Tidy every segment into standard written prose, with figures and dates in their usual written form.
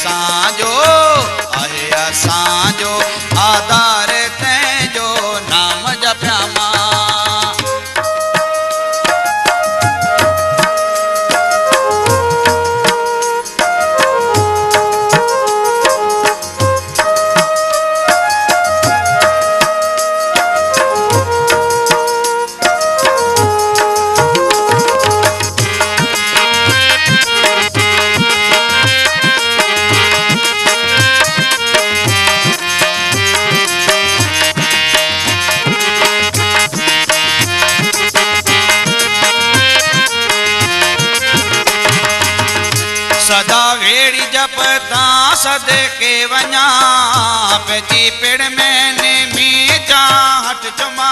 असांजो आहे असांजो आधार तंहिंजो नाम जपिया मां। सदा वेड़ी जपता सदके वञा पंहिंजी पिड़ में नेमी जा हट चुमा।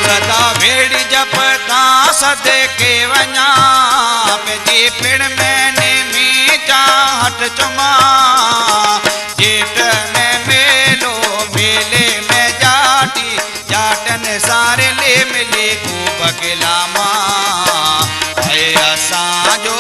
सदा वेड़ी जपता सदके वञा पंहिंजी पिड़ में नेमी जा हट चुमा। जेठ में मेलो मेले जाटन सारे ले मिले को बकला मां। है असांजो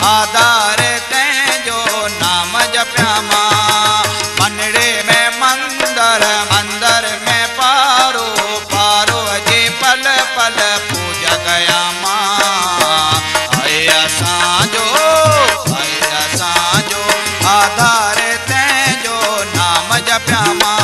आधार तंहिंजो नाम जपिया मां। मनड़े में मंदर मंदर में पारो पारो जे पल पल पूजा कया मां। है असांजो आधार तंहिंजो नाम जपिया मां।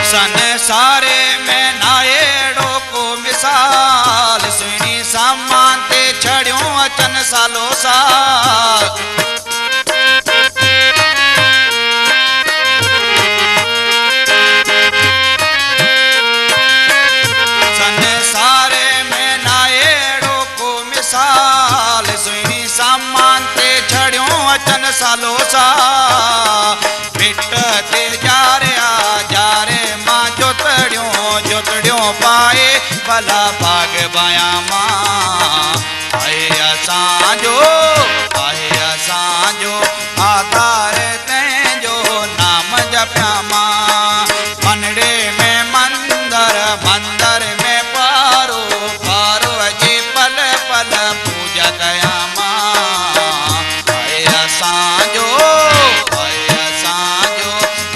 संसारे में नाएड़ो को मिसाल सुहिणी सामान ते छड़ियों अचन सालो साल। संसारे में नाएड़ो को मिसाल सुहिणी सामान ते छड़ियों अचन सालो साल। भिट ते जारे जोतड़ियों पाए भला भाग बाया मां। है असांजो आधार तंहिंजो नाम जपिया मां। मनड़े में मंदर मंदर में पारो पारो अजे पल पल पूजा कया मां। है असांजो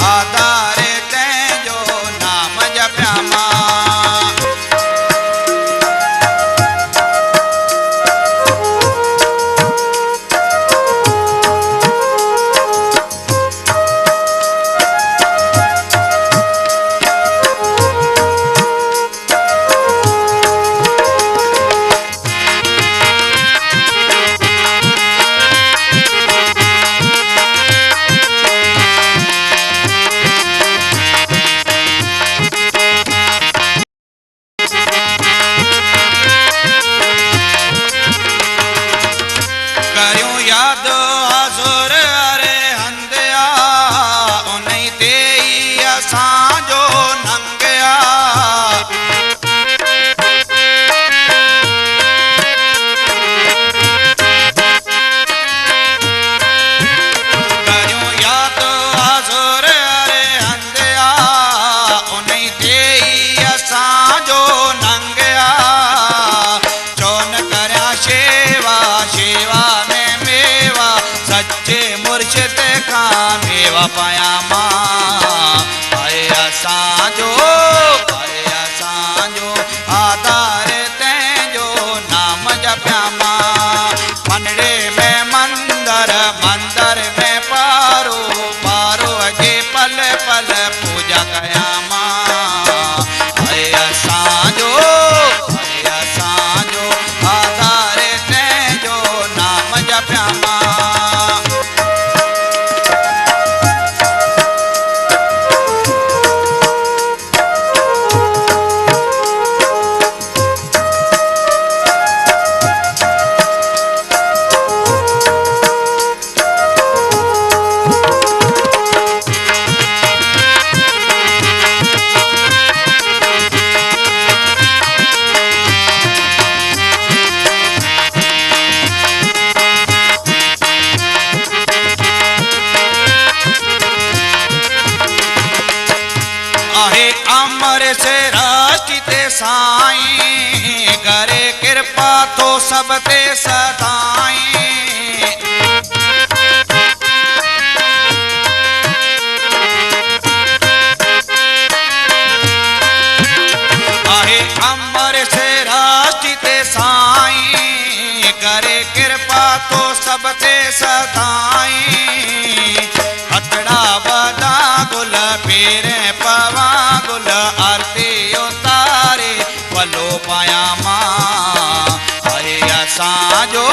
आधार तंहिंजो नाम जपिया मां। मेवा पाया मां। है असांजो आधार तंहिंजो नाम जपिया मां। मनड़े में मंदर मंदर में पारो पारो अजे पल पल पूजा कया मां। है असांजो आधार तंहिंजो नाम जपिया मां। अमर से राष्ट्र ते साईं, करे कृपा तो सब ते सदाईं। आहे अमर से राष्ट्र ते साईं, करे कृपा तो सब ते सदाईं। हथड़ा बदा गुल पेरे पवा गुल, आरती उतारे पलो पाया मां। अरे असां जो